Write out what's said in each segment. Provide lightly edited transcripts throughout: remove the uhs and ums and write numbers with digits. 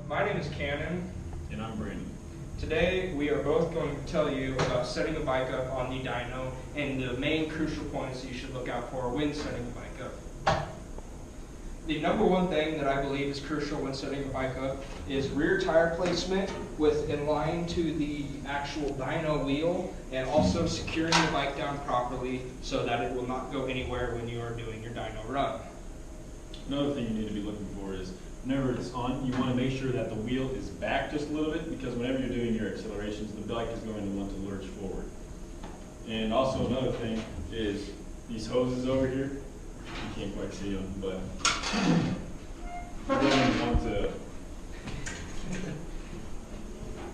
My name is Cannon. And I'm Brandon. Today we are both going to tell you about setting a bike up on the dyno and the main crucial points that you should look out for when setting a bike up. The number one thing that I believe is crucial when setting a bike up is rear tire placement in line to the actual dyno wheel, and also securing the bike down properly so that it will not go anywhere when you are doing your dyno run. Another thing you need to be looking for is whenever it's on, you want to make sure that the wheel is back just a little bit, because whenever you're doing your accelerations, the bike is going to want to lurch forward. And also another thing is these hoses over here. You can't quite see them, but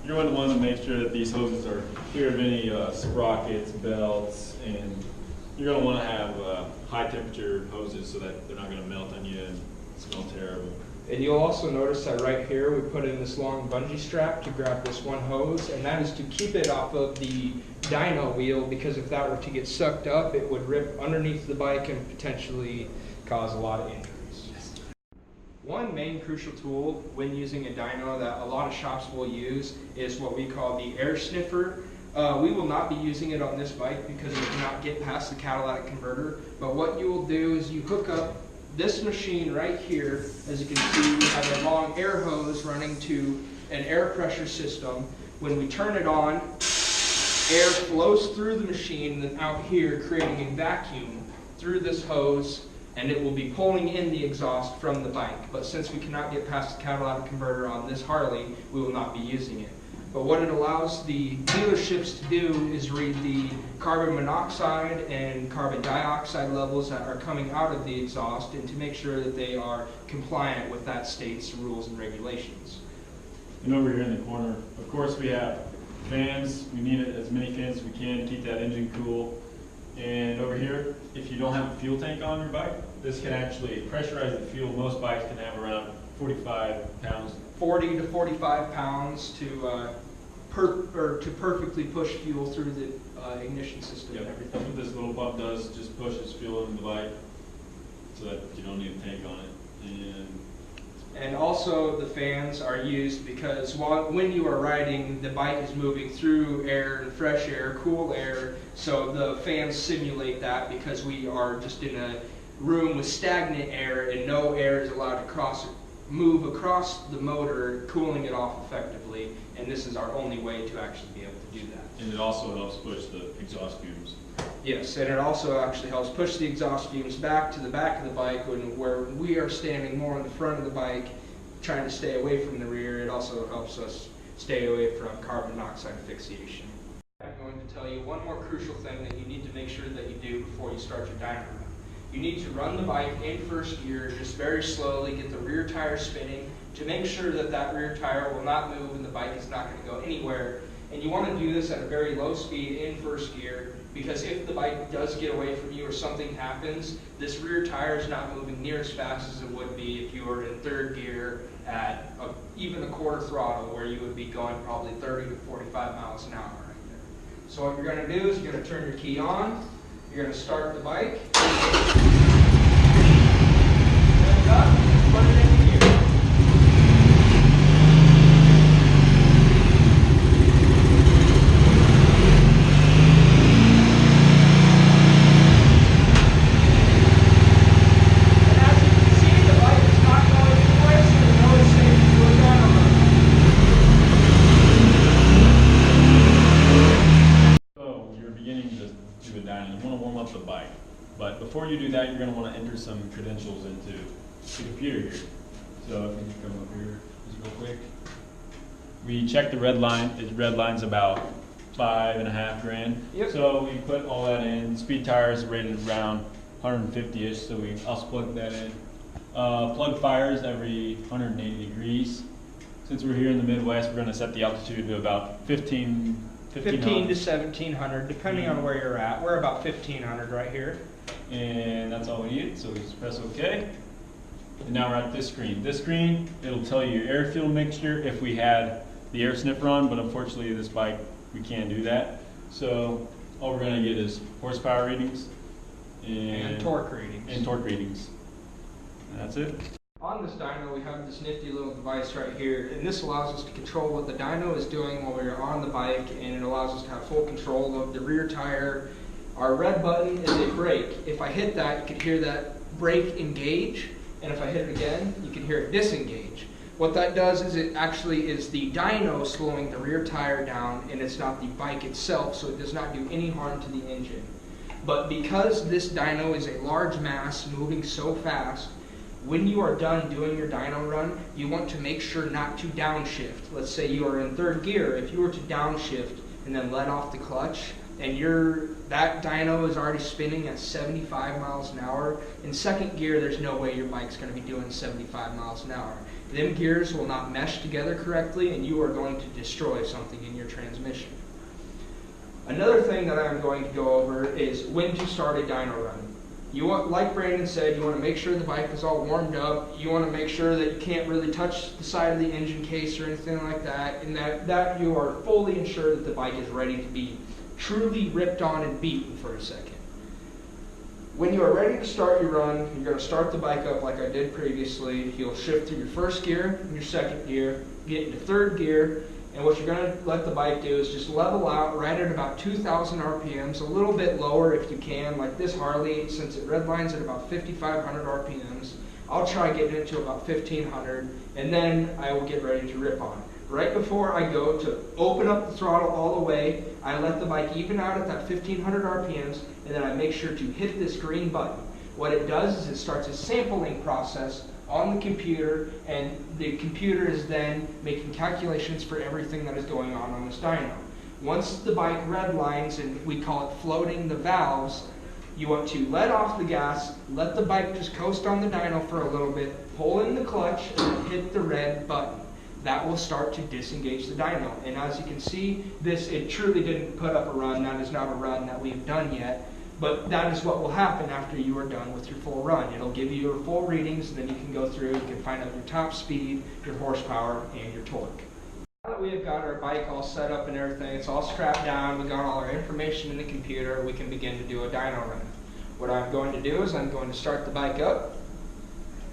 you're going to want to make sure that these hoses are clear of any sprockets, belts, and you're going to want to have high temperature hoses so that they're not going to melt on you and smell terrible. And you'll also notice that right here we put in this long bungee strap to grab this one hose, and that is to keep it off of the dyno wheel, because if that were to get sucked up, it would rip underneath the bike and potentially cause a lot of injuries. One main crucial tool when using a dyno that a lot of shops will use is what we call the air sniffer. We will not be using it on this bike because it cannot get past the catalytic converter, but what you will do is you hook up this machine right here. As you can see, we have a long air hose running to an air pressure system. When we turn it on, air flows through the machine and out here, creating a vacuum through this hose, and it will be pulling in the exhaust from the bike. But since we cannot get past the catalytic converter on this Harley, we will not be using it. But what it allows the dealerships to do is read the carbon monoxide and carbon dioxide levels that are coming out of the exhaust, and to make sure that they are compliant with that state's rules and regulations. And over here in the corner, of course, we have fans. We need as many fans as we can to keep that engine cool. And over here, if you don't have a fuel tank on your bike, this can actually pressurize the fuel. Most bikes can have around 45 pounds. 40 to 45 pounds to perfectly push fuel through the ignition system. Yep. And everything. That's what this little pump does, just pushes fuel into the bike so that you don't need a tank on it. And also the fans are used because when you are riding, the bike is moving through air and fresh air, cool air, so the fans simulate that, because we are just in a room with stagnant air and no air is allowed to move across the motor, cooling it off effectively, and this is our only way to actually be able to do that. And it also helps push the exhaust fumes. Yes, and it also actually helps push the exhaust fumes back to the back of the bike where we are standing more on the front of the bike, trying to stay away from the rear. It also helps us stay away from carbon monoxide asphyxiation. I'm going to tell you one more crucial thing that you need to make sure that you do before you start your dyno run. You need to run the bike in first gear, just very slowly, get the rear tire spinning to make sure that that rear tire will not move and the bike is not going to go anywhere. And you want to do this at a very low speed in first gear, because if the bike does get away from you or something happens, this rear tire is not moving near as fast as it would be if you were in third gear at even a quarter throttle, where you would be going probably 30 to 45 miles an hour right there. So what you're going to do is you're going to turn your key on, you're going to start the bike, turn it up, put it into gear. The bike, but before you do that, you're going to want to enter some credentials into the computer here. So if you just come up here just real quick, we check the red line. The red line's about $5.5 grand. Yep. So we put all that in. Speed tires rated around 150-ish, so we also plug that in. Plug fires every 180 degrees. Since we're here in the Midwest, we're going to set the altitude to about 15 to 1700, depending on where you're at. We're about 1500 right here. And that's all we need, so we just press OK. And now we're at this screen. This screen, it'll tell you your air fuel mixture if we had the air sniffer on, but unfortunately this bike, we can't do that. So all we're going to get is horsepower readings and torque readings. And that's it. On this dyno, we have this nifty little device right here, and this allows us to control what the dyno is doing while we're on the bike, and it allows us to have full control of the rear tire. Our red button is a brake. If I hit that, you can hear that brake engage, and if I hit it again, you can hear it disengage. What that does is it actually is the dyno slowing the rear tire down, and it's not the bike itself, so it does not do any harm to the engine. But because this dyno is a large mass moving so fast, when you are done doing your dyno run, you want to make sure not to downshift. Let's say you are in third gear. If you were to downshift and then let off the clutch, and that dyno is already spinning at 75 miles an hour, in second gear, there's no way your bike's going to be doing 75 miles an hour. Them gears will not mesh together correctly, and you are going to destroy something in your transmission. Another thing that I'm going to go over is when to start a dyno run. You want, like Brandon said, you want to make sure the bike is all warmed up. You want to make sure that you can't really touch the side of the engine case or anything like that, and that you are fully ensured that the bike is ready to be truly ripped on and beaten for a second. When you are ready to start your run, you're going to start the bike up like I did previously. You'll shift through your first gear and your second gear, get into third gear, and what you're going to let the bike do is just level out right at about 2,000 RPMs, a little bit lower if you can, like this Harley, since it redlines at about 5,500 RPMs. I'll try getting it to about 1,500, and then I will get ready to rip on. Right before I go to open up the throttle all the way, I let the bike even out at that 1,500 RPMs, and then I make sure to hit this green button. What it does is it starts a sampling process on the computer, and the computer is then making calculations for everything that is going on this dyno. Once the bike redlines, and we call it floating the valves, you want to let off the gas, let the bike just coast on the dyno for a little bit, pull in the clutch, and hit the red button. That will start to disengage the dyno. And as you can see, it truly didn't put up a run. That is not a run that we've done yet. But that is what will happen after you are done with your full run. It'll give you your full readings, and then you can go through, you can find out your top speed, your horsepower, and your torque. Now that we have got our bike all set up and everything, it's all strapped down, we got all our information in the computer, we can begin to do a dyno run. What I'm going to do is I'm going to start the bike up.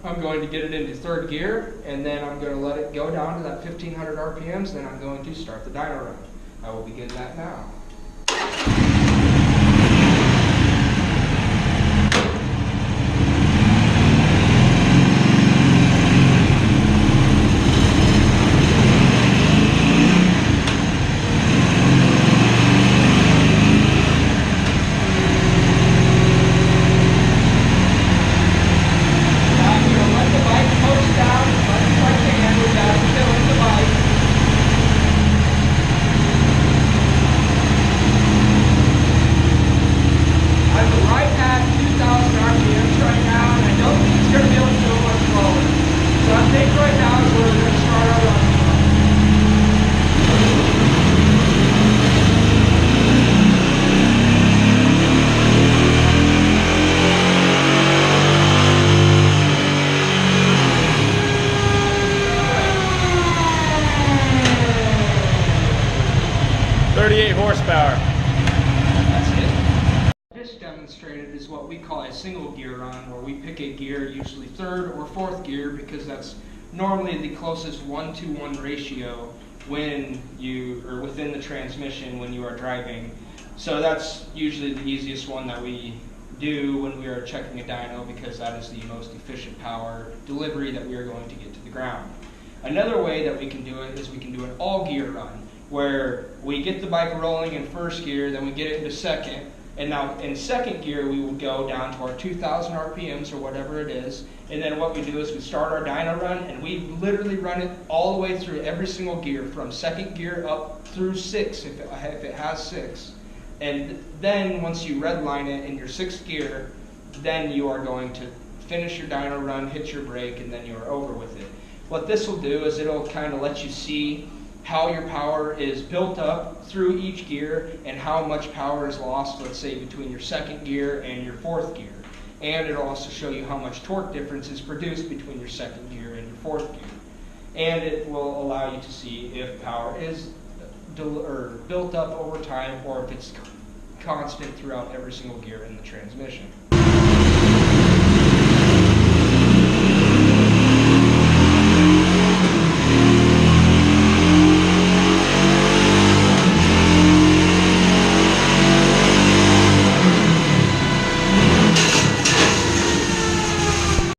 I'm going to get it into third gear, and then I'm going to let it go down to that 1,500 RPMs, then I'm going to start the dyno run. I will begin that now. Horsepower. That's it. This demonstrated is what we call a single gear run, where we pick a gear, usually third or fourth gear, because that's normally the closest 1-to-1 ratio when you are within the transmission when you are driving. So that's usually the easiest one that we do when we are checking a dyno, because that is the most efficient power delivery that we are going to get to the ground. Another way that we can do it is we can do an all gear run, where we get the bike rolling in first gear, then we get it into second, and now in second gear we will go down to our 2,000 RPMs or whatever it is, and then what we do is we start our dyno run, and we literally run it all the way through every single gear, from second gear up through 6 if it has 6. And then once you redline it in your 6th gear, then you are going to finish your dyno run, hit your brake, and then you are over with it. What this will do is it'll kind of let you see how your power is built up through each gear and how much power is lost, let's say, between your 2nd gear and your 4th gear. And it'll also show you how much torque difference is produced between your 2nd gear and your 4th gear. And it will allow you to see if power is built up over time, or if it's constant throughout every single gear in the transmission.